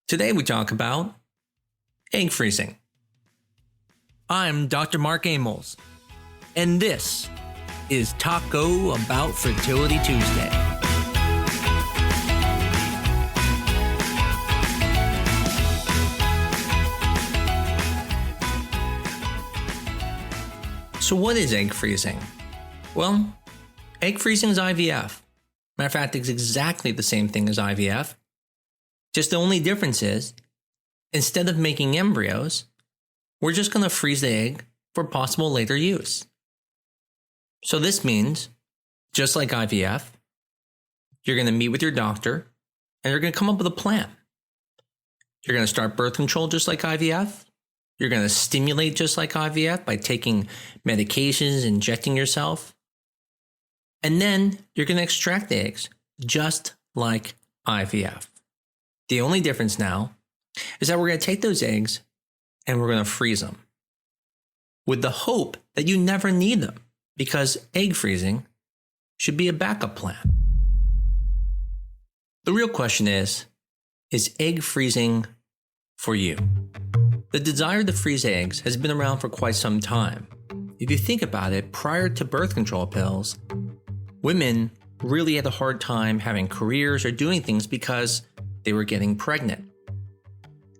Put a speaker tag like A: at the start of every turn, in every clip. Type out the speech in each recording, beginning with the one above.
A: Today we talk about egg freezing. I'm Dr. Mark Amols, and this is Taco Bout Fertility Tuesday. So what is egg freezing? Well, egg freezing is IVF. Matter of fact, it's exactly the same thing as IVF. Just the only difference is, instead of making embryos, we're just going to freeze the egg for possible later use. So this means, just like IVF, you're going to meet with your doctor and you're going to come up with a plan. You're going to start birth control just like IVF. You're going to stimulate just like IVF by taking medications, injecting yourself. And then you're going to extract the eggs just like IVF. The only difference now is that we're going to take those eggs and we're going to freeze them with the hope that you never need them, because egg freezing should be a backup plan. The real question is egg freezing for you? The desire to freeze eggs has been around for quite some time. If you think about it, prior to birth control pills, women really had a hard time having careers or doing things because they were getting pregnant.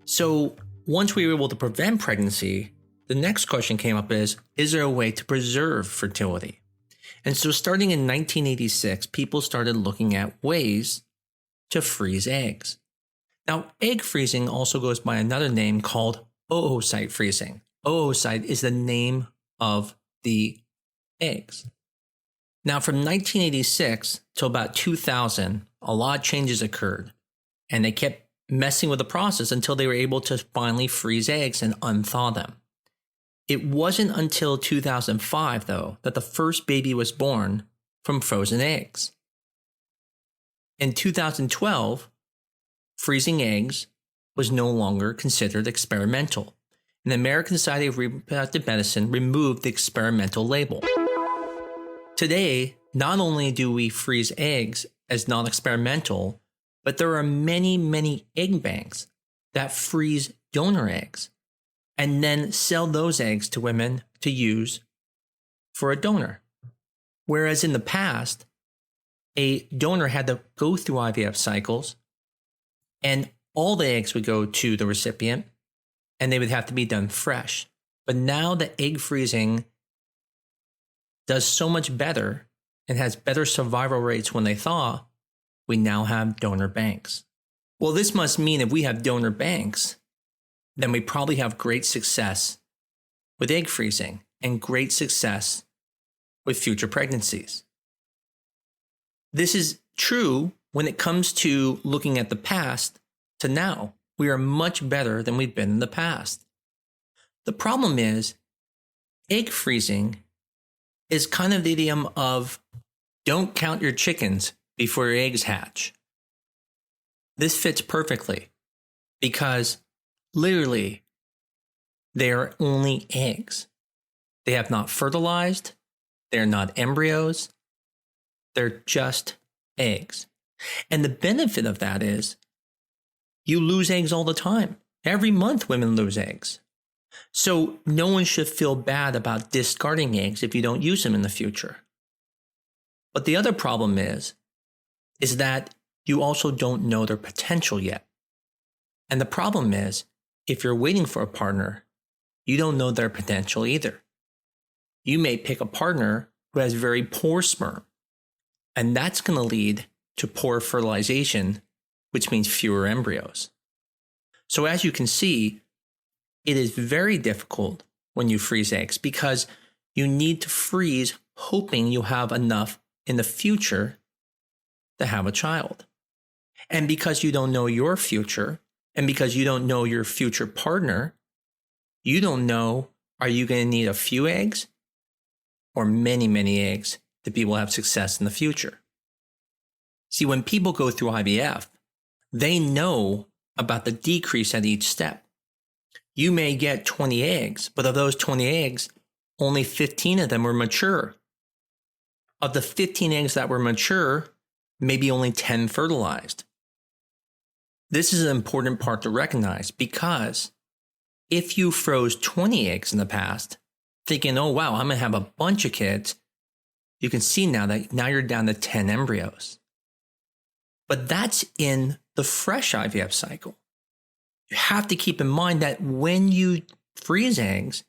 A: So once we were able to prevent pregnancy, the next question came up is there a way to preserve fertility? And so starting in 1986, people started looking at ways to freeze eggs. Now, egg freezing also goes by another name called oocyte freezing. Oocyte is the name of the eggs. Now, from 1986 till about 2000, a lot of changes occurred. And they kept messing with the process until they were able to finally freeze eggs and unthaw them. It wasn't until 2005, though, that the first baby was born from frozen eggs. In 2012, freezing eggs was no longer considered experimental, and the American Society of Reproductive Medicine removed the experimental label. Today, not only do we freeze eggs as non-experimental, but there are many, many egg banks that freeze donor eggs and then sell those eggs to women to use for a donor. Whereas in the past, a donor had to go through IVF cycles and all the eggs would go to the recipient and they would have to be done fresh. But now the egg freezing does so much better and has better survival rates when they thaw. We now have donor banks. Well, this must mean if we have donor banks, then we probably have great success with egg freezing and great success with future pregnancies. This is true when it comes to looking at the past to now. We are much better than we've been in the past. The problem is, egg freezing is kind of the idiom of don't count your chickens before your eggs hatch. This fits perfectly because literally they are only eggs. They have not fertilized. They're not embryos. They're just eggs. And the benefit of that is you lose eggs all the time. Every month women lose eggs. So no one should feel bad about discarding eggs if you don't use them in the future. But the other problem is that you also don't know their potential yet. And the problem is, if you're waiting for a partner, you don't know their potential either. You may pick a partner who has very poor sperm, and that's going to lead to poor fertilization, which means fewer embryos. So as you can see, it is very difficult when you freeze eggs because you need to freeze hoping you'll have enough in the future to have a child. And because you don't know your future, and because you don't know your future partner, you don't know, are you going to need a few eggs or many, many eggs to be able to have success in the future? See, when people go through IVF, they know about the decrease at each step. You may get 20 eggs, but of those 20 eggs, only 15 of them were mature. Of the 15 eggs that were mature, maybe only 10 fertilized. This is an important part to recognize because if you froze 20 eggs in the past, thinking, oh, wow, I'm going to have a bunch of kids, you can see now that now you're down to 10 embryos. But that's in the fresh IVF cycle. You have to keep in mind that when you freeze eggs,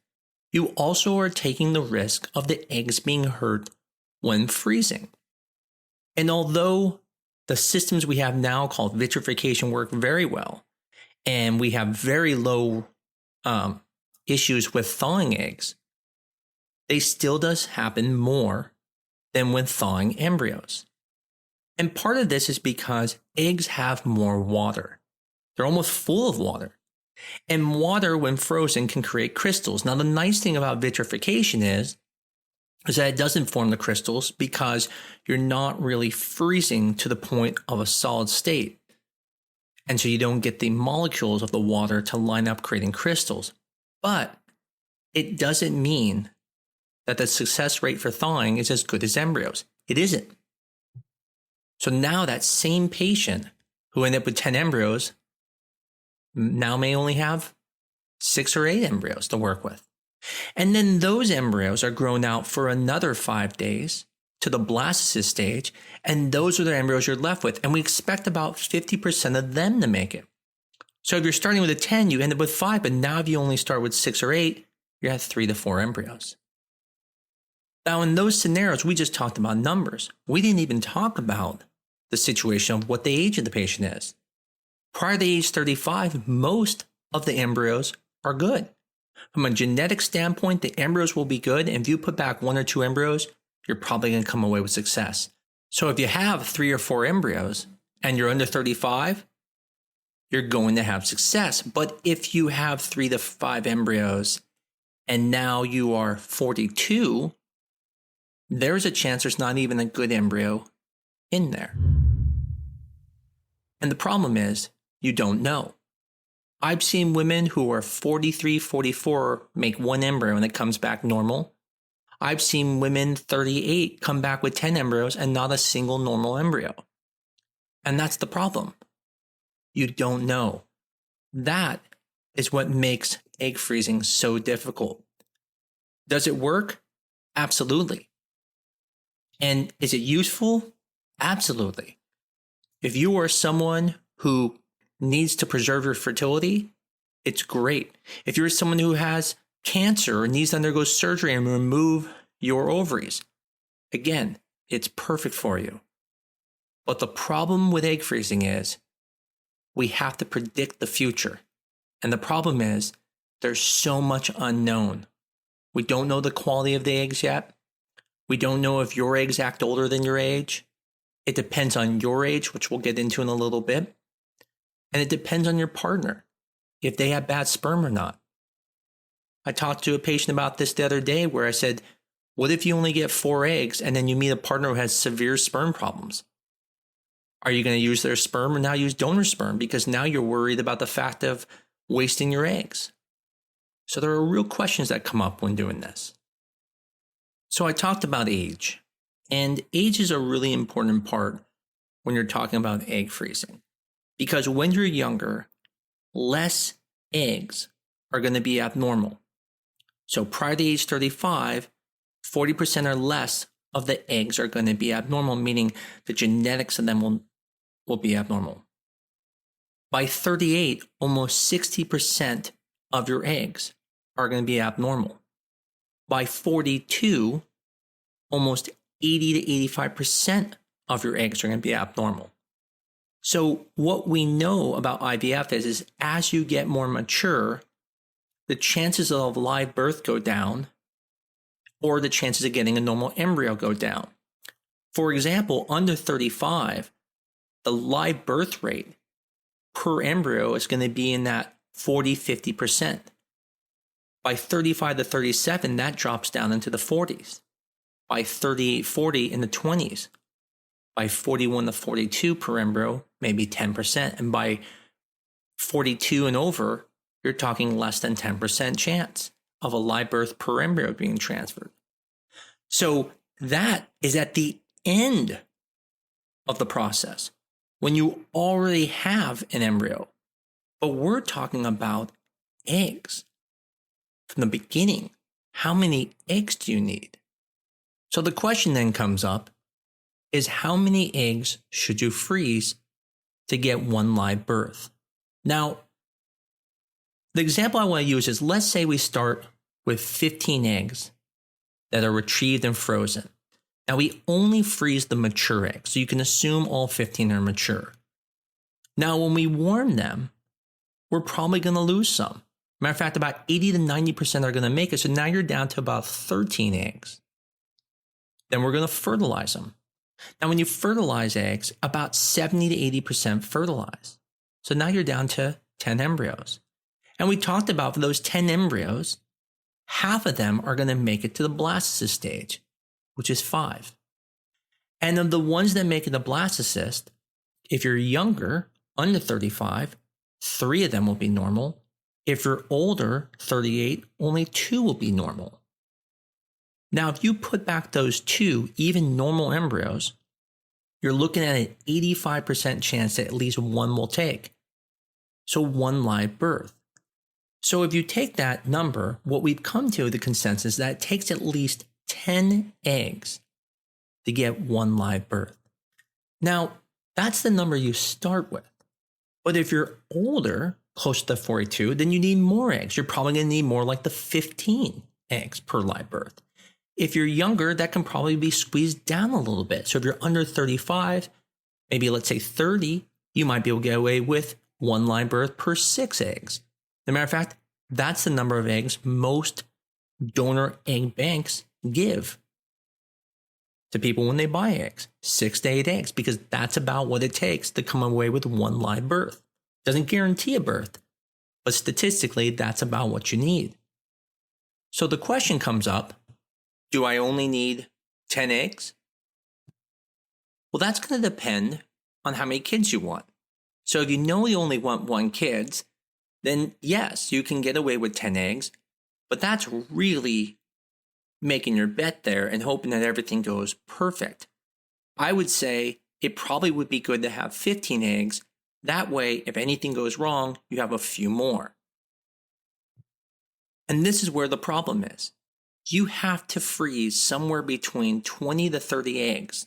A: you also are taking the risk of the eggs being hurt when freezing. And although the systems we have now called vitrification work very well, and we have very low issues with thawing eggs, they still does happen more than when thawing embryos. And part of this is because eggs have more water. They're almost full of water. And water, when frozen, can create crystals. Now, the nice thing about vitrification is that it doesn't form the crystals because you're not really freezing to the point of a solid state. And so you don't get the molecules of the water to line up creating crystals. But it doesn't mean that the success rate for thawing is as good as embryos. It isn't. So now that same patient who ended up with 10 embryos now may only have 6 or 8 embryos to work with. And then those embryos are grown out for another 5 days to the blastocyst stage, and those are the embryos you're left with. And we expect about 50% of them to make it. So if you're starting with a 10, you end up with 5, but now if you only start with 6 or 8, you're at 3 to 4 embryos. Now, in those scenarios, we just talked about numbers. We didn't even talk about the situation of what the age of the patient is. Prior to age 35, most of the embryos are good. From a genetic standpoint, the embryos will be good. And if you put back 1 or 2 embryos, you're probably going to come away with success. So if you have 3 or 4 embryos and you're under 35, you're going to have success. But if you have 3 to 5 embryos and now you are 42, there's a chance there's not even a good embryo in there. And the problem is, you don't know. I've seen women who are 43, 44 make 1 embryo and it comes back normal. I've seen women 38 come back with 10 embryos and not a single normal embryo. And that's the problem. You don't know. That is what makes egg freezing so difficult. Does it work? Absolutely. And is it useful? Absolutely. If you are someone who needs to preserve your fertility, it's great. If you're someone who has cancer or needs to undergo surgery and remove your ovaries, again, it's perfect for you. But the problem with egg freezing is we have to predict the future. And the problem is there's so much unknown. We don't know the quality of the eggs yet. We don't know if your eggs act older than your age. It depends on your age, which we'll get into in a little bit. And it depends on your partner, if they have bad sperm or not. I talked to a patient about this the other day where I said, what if you only get 4 eggs and then you meet a partner who has severe sperm problems? Are you going to use their sperm or now use donor sperm? Because now you're worried about the fact of wasting your eggs. So there are real questions that come up when doing this. So I talked about age. And age is a really important part when you're talking about egg freezing. Because when you're younger, less eggs are going to be abnormal. So prior to age 35, 40% or less of the eggs are going to be abnormal, meaning the genetics of them will be abnormal. By 38, almost 60% of your eggs are going to be abnormal. By 42, almost 80 to 85% of your eggs are going to be abnormal. So what we know about IVF is as you get more mature, the chances of live birth go down, or the chances of getting a normal embryo go down. For example, under 35, the live birth rate per embryo is going to be in that 40-50%. By 35 to 37, that drops down into the 40s. By 38-40 in the 20s. By 41 to 42 per embryo, maybe 10%. And by 42 and over, you're talking less than 10% chance of a live birth per embryo being transferred. So that is at the end of the process. when you already have an embryo. But we're talking about eggs. From the beginning, how many eggs do you need? So the question then comes up is how many eggs should you freeze to get one live birth? Now, the example I want to use is let's say we start with 15 eggs that are retrieved and frozen. Now we only freeze the mature eggs, so you can assume all 15 are mature. Now when we warm them, we're probably going to lose some. Matter of fact, about 80 to 90% are going to make it, so now you're down to about 13 eggs. Then we're going to fertilize them. Now when you fertilize eggs, about 70 to 80% fertilize. So now you're down to 10 embryos. And we talked about for those 10 embryos, half of them are going to make it to the blastocyst stage, which is 5. And of the ones that make it to blastocyst, if you're younger, under 35, 3 of them will be normal. If you're older, 38, only 2 will be normal. Now, if you put back those 2, even normal embryos, you're looking at an 85% chance that at least 1 will take. So 1 live birth. So if you take that number, what we've come to the consensus that it takes at least 10 eggs to get 1 live birth. Now, that's the number you start with. But if you're older, close to 42, then you need more eggs. You're probably going to need more like the 15 eggs per live birth. If you're younger, that can probably be squeezed down a little bit. So if you're under 35, maybe let's say 30, you might be able to get away with 1 live birth per 6 eggs. As a matter of fact, that's the number of eggs most donor egg banks give to people when they buy eggs, 6 to 8 eggs, because that's about what it takes to come away with 1 live birth. Doesn't guarantee a birth, but statistically, that's about what you need. So the question comes up, do I only need 10 eggs? Well, that's going to depend on how many kids you want. So if you know you only want 1 kid, then yes, you can get away with 10 eggs, but that's really making your bet there and hoping that everything goes perfect. I would say it probably would be good to have 15 eggs. That way, if anything goes wrong, you have a few more. And this is where the problem is. You have to freeze somewhere between 20 to 30 eggs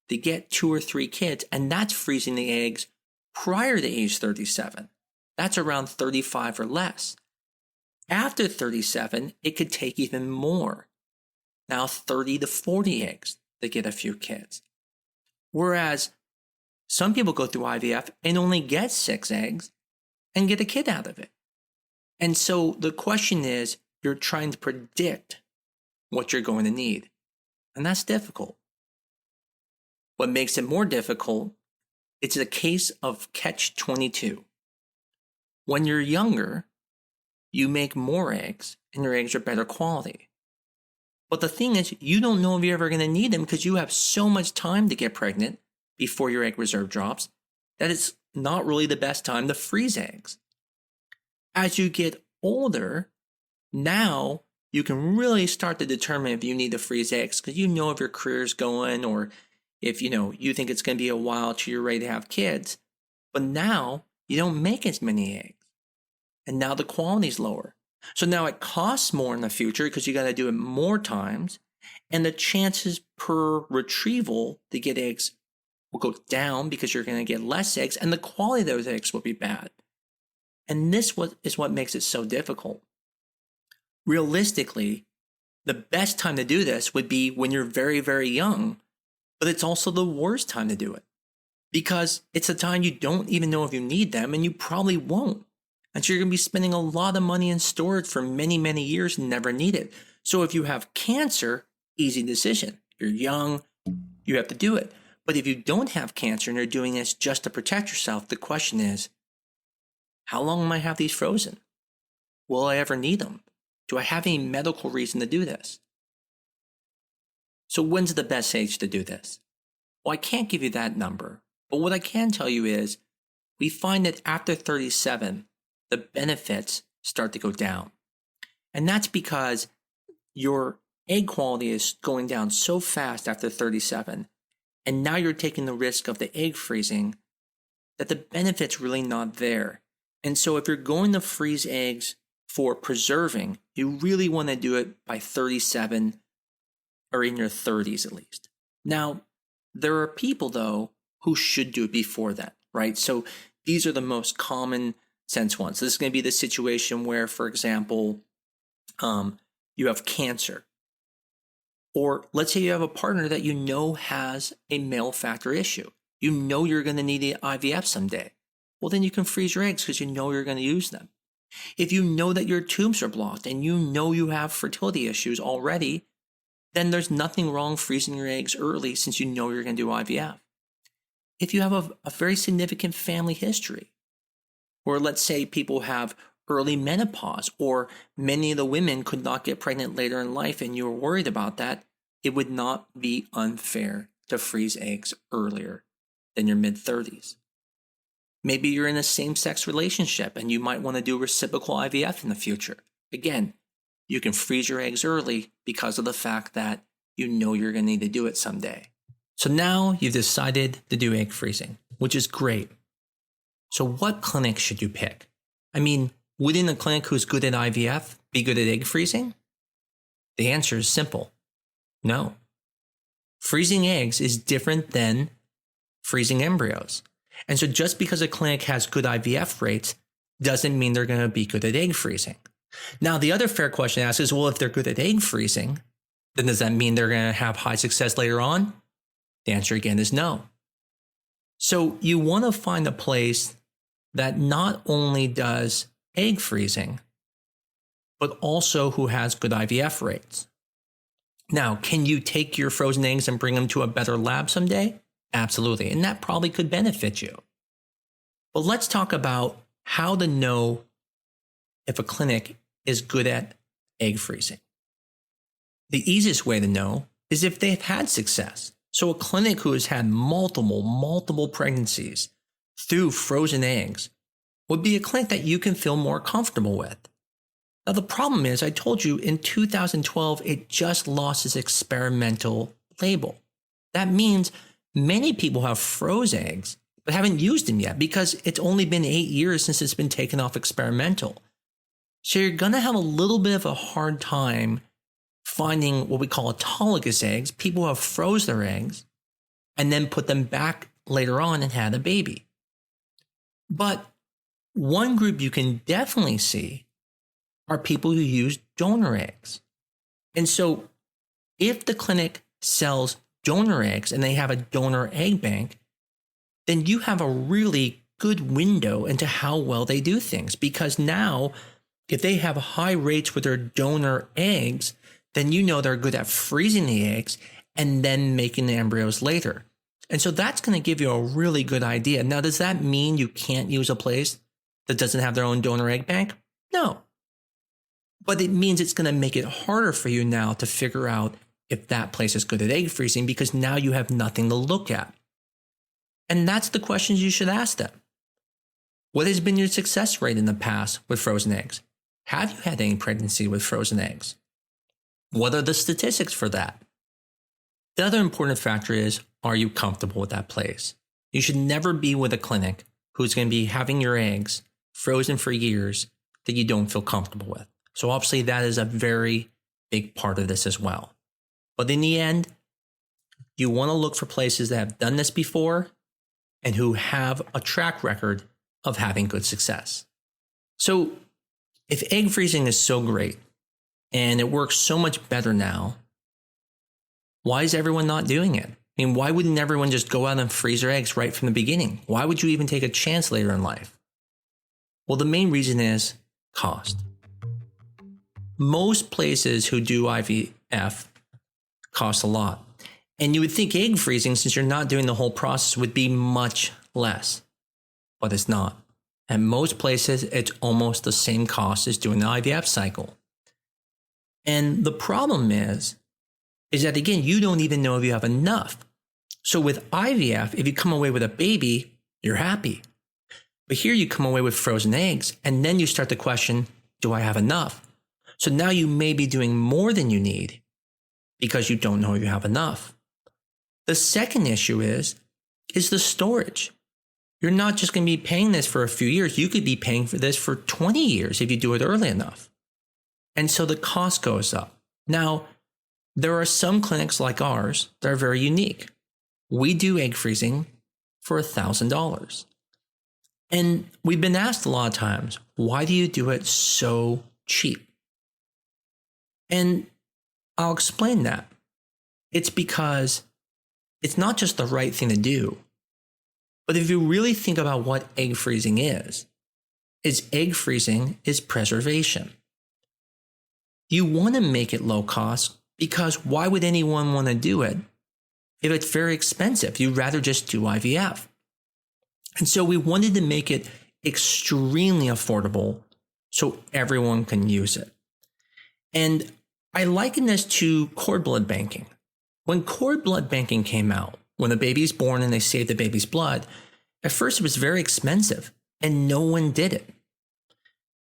A: to get 2 or 3 kids, and that's freezing the eggs prior to age 37. That's around 35 or less. After 37, it could take even more. Now 30 to 40 eggs to get a few kids. Whereas some people go through IVF and only get 6 eggs and get a kid out of it. And so the question is, you're trying to predict what you're going to need. And that's difficult. What makes it more difficult, it's a case of catch-22. When you're younger, you make more eggs and your eggs are better quality. But the thing is, you don't know if you're ever going to need them because you have so much time to get pregnant before your egg reserve drops that it's not really the best time to freeze eggs. As you get older, now you can really start to determine if you need to freeze eggs because you know if your career's going or if you think it's going to be a while till you're ready to have kids. But now you don't make as many eggs. And now the quality's lower. So now it costs more in the future because you got to do it more times. And the chances per retrieval to get eggs will go down because you're going to get less eggs and the quality of those eggs will be bad. And this is what makes it so difficult. Realistically, the best time to do this would be when you're very, very young, but it's also the worst time to do it because it's a time you don't even know if you need them and you probably won't. And so you're going to be spending a lot of money in storage for many, many years and never need it. So if you have cancer, easy decision. You're young, you have to do it. But if you don't have cancer and you're doing this just to protect yourself, the question is, how long am I have these frozen? Will I ever need them? Do I have any medical reason to do this? So when's the best age to do this? Well, I can't give you that number. But what I can tell you is we find that after 37, the benefits start to go down. And that's because your egg quality is going down so fast after 37. And now you're taking the risk of the egg freezing that the benefit's really not there. And so if you're going to freeze eggs for preserving, you really want to do it by 37 or in your 30s at least. Now, there are people though who should do it before that, right? So these are the most common sense ones. This is going to be the situation where, for example, you have cancer. Or let's say you have a partner that you know has a male factor issue. You know you're going to need the IVF someday. Well, then you can freeze your eggs because you know you're going to use them. If you know that your tubes are blocked and you know you have fertility issues already, then there's nothing wrong freezing your eggs early since you know you're going to do IVF. If you have a very significant family history, or let's say people have early menopause, or many of the women could not get pregnant later in life and you're worried about that, it would not be unfair to freeze eggs earlier than your mid-30s. Maybe you're in a same-sex relationship and you might want to do reciprocal IVF in the future. Again, you can freeze your eggs early because of the fact that you know you're going to need to do it someday. So now you've decided to do egg freezing, which is great. So what clinic should you pick? I mean, wouldn't a clinic who's good at IVF be good at egg freezing? The answer is simple. No. Freezing eggs is different than freezing embryos. And so just because a clinic has good IVF rates doesn't mean they're going to be good at egg freezing. Now, the other fair question to ask is, well, if they're good at egg freezing, then does that mean they're going to have high success later on? The answer again is no. So you want to find a place that not only does egg freezing, but also who has good IVF rates. Now, can you take your frozen eggs and bring them to a better lab someday? Absolutely, and that probably could benefit you. But let's talk about how to know if a clinic is good at egg freezing. The easiest way to know is if they've had success. So a clinic who has had multiple pregnancies through frozen eggs would be a clinic that you can feel more comfortable with. Now, the problem is, I told you in 2012, it just lost its experimental label. That means many people have froze eggs, but haven't used them yet because it's only been 8 years since it's been taken off experimental. So you're going to have a little bit of a hard time finding what we call autologous eggs, people who have froze their eggs and then put them back later on and had a baby. But one group you can definitely see are people who use donor eggs. And so if the clinic sells donor eggs and they have a donor egg bank, then you have a really good window into how well they do things. Because now, if they have high rates with their donor eggs, then you know they're good at freezing the eggs and then making the embryos later. And so that's going to give you a really good idea. Now, does that mean you can't use a place that doesn't have their own donor egg bank? No. But it means it's going to make it harder for you now to figure out if that place is good at egg freezing because now you have nothing to look at. And that's the questions you should ask them. What has been your success rate in the past with frozen eggs? Have you had any pregnancy with frozen eggs? What are the statistics for that? The other important factor is, are you comfortable with that place? You should never be with a clinic who's going to be having your eggs frozen for years that you don't feel comfortable with. So obviously that is a very big part of this as well. But in the end, you want to look for places that have done this before and who have a track record of having good success. So if egg freezing is so great and it works so much better now, why is everyone not doing it? I mean, why wouldn't everyone just go out and freeze their eggs right from the beginning? Why would you even take a chance later in life? Well, the main reason is cost. Most places who do IVF cost a lot. And you would think egg freezing, since you're not doing the whole process, would be much less. But it's not. At most places, it's almost the same cost as doing the IVF cycle. And the problem is that, again, you don't even know if you have enough. So with IVF, if you come away with a baby, you're happy. But here you come away with frozen eggs, and then you start to question, do I have enough? So now you may be doing more than you need because you don't know you have enough. The second issue is the storage. You're not just going to be paying this for a few years. You could be paying for this for 20 years if you do it early enough. And so the cost goes up. Now, there are some clinics like ours that are very unique. We do egg freezing for $1,000. And we've been asked a lot of times, why do you do it so cheap? And I'll explain that. It's because it's not just the right thing to do, but if you really think about what egg freezing is egg freezing is preservation. You want to make it low cost because why would anyone want to do it if it's very expensive? You'd rather just do IVF. And so we wanted to make it extremely affordable so everyone can use it. And I liken this to cord blood banking. When cord blood banking came out, when a baby's born and they save the baby's blood, at first it was very expensive and no one did it.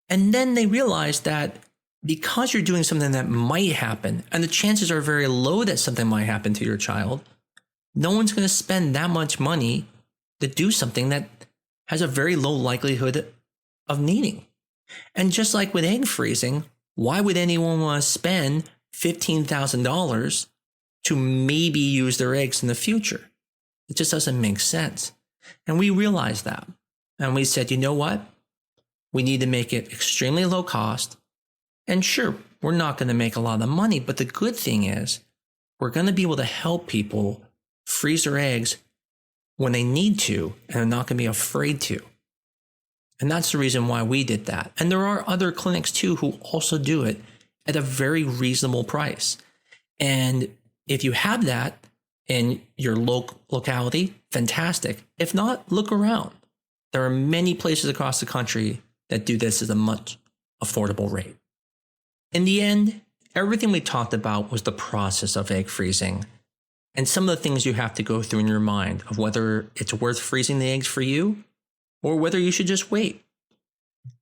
A: And then they realized that because you're doing something that might happen, and the chances are very low that something might happen to your child, no one's going to spend that much money to do something that has a very low likelihood of needing. And just like with egg freezing, why would anyone want to spend $15,000 to maybe use their eggs in the future? It just doesn't make sense. And we realized that. And we said, you know what? We need to make it extremely low cost. And sure, we're not going to make a lot of money, but the good thing is we're going to be able to help people freeze their eggs when they need to, and they're not going to be afraid to. And that's the reason why we did that. And there are other clinics too who also do it at a very reasonable price. And if you have that in your locality, fantastic. If not, look around. There are many places across the country that do this at a much affordable rate. In the end, everything we talked about was the process of egg freezing and some of the things you have to go through in your mind of whether it's worth freezing the eggs for you or whether you should just wait.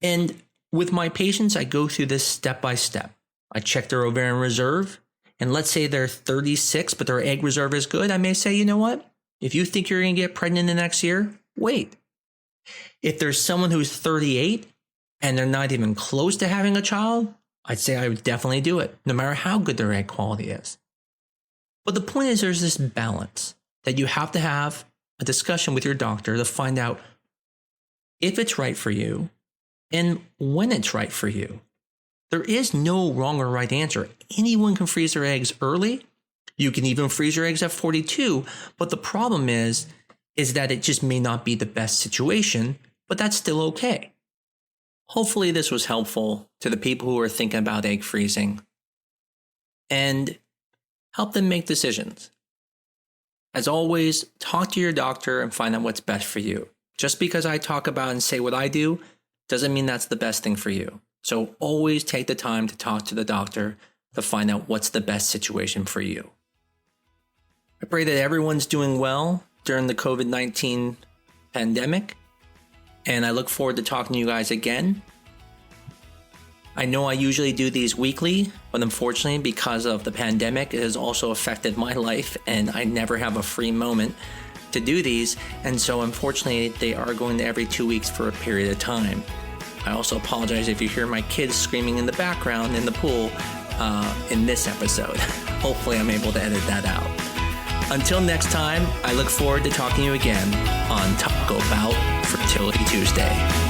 A: And with my patients, I go through this step by step. I check their ovarian reserve, and let's say they're 36, but their egg reserve is good. I may say, you know what? If you think you're going to get pregnant in the next year, wait. If there's someone who's 38 and they're not even close to having a child, I'd say I would definitely do it, no matter how good their egg quality is. But the point is there's this balance that you have to have a discussion with your doctor to find out if it's right for you and when it's right for you. There is no wrong or right answer. Anyone can freeze their eggs early. You can even freeze your eggs at 42. But the problem is that it just may not be the best situation, but that's still okay. Hopefully this was helpful to the people who are thinking about egg freezing and help them make decisions. As always, talk to your doctor and find out what's best for you. Just because I talk about and say what I do doesn't mean that's the best thing for you. So always take the time to talk to the doctor to find out what's the best situation for you. I pray that everyone's doing well during the COVID-19 pandemic, and I look forward to talking to you guys again. I know I usually do these weekly, but unfortunately, because of the pandemic, it has also affected my life, and I never have a free moment to do these. And so unfortunately, they are going to every 2 weeks for a period of time. I also apologize if you hear my kids screaming in the background in the pool in this episode. Hopefully I'm able to edit that out. Until next time, I look forward to talking to you again on Taco Bout Fertility Tuesday.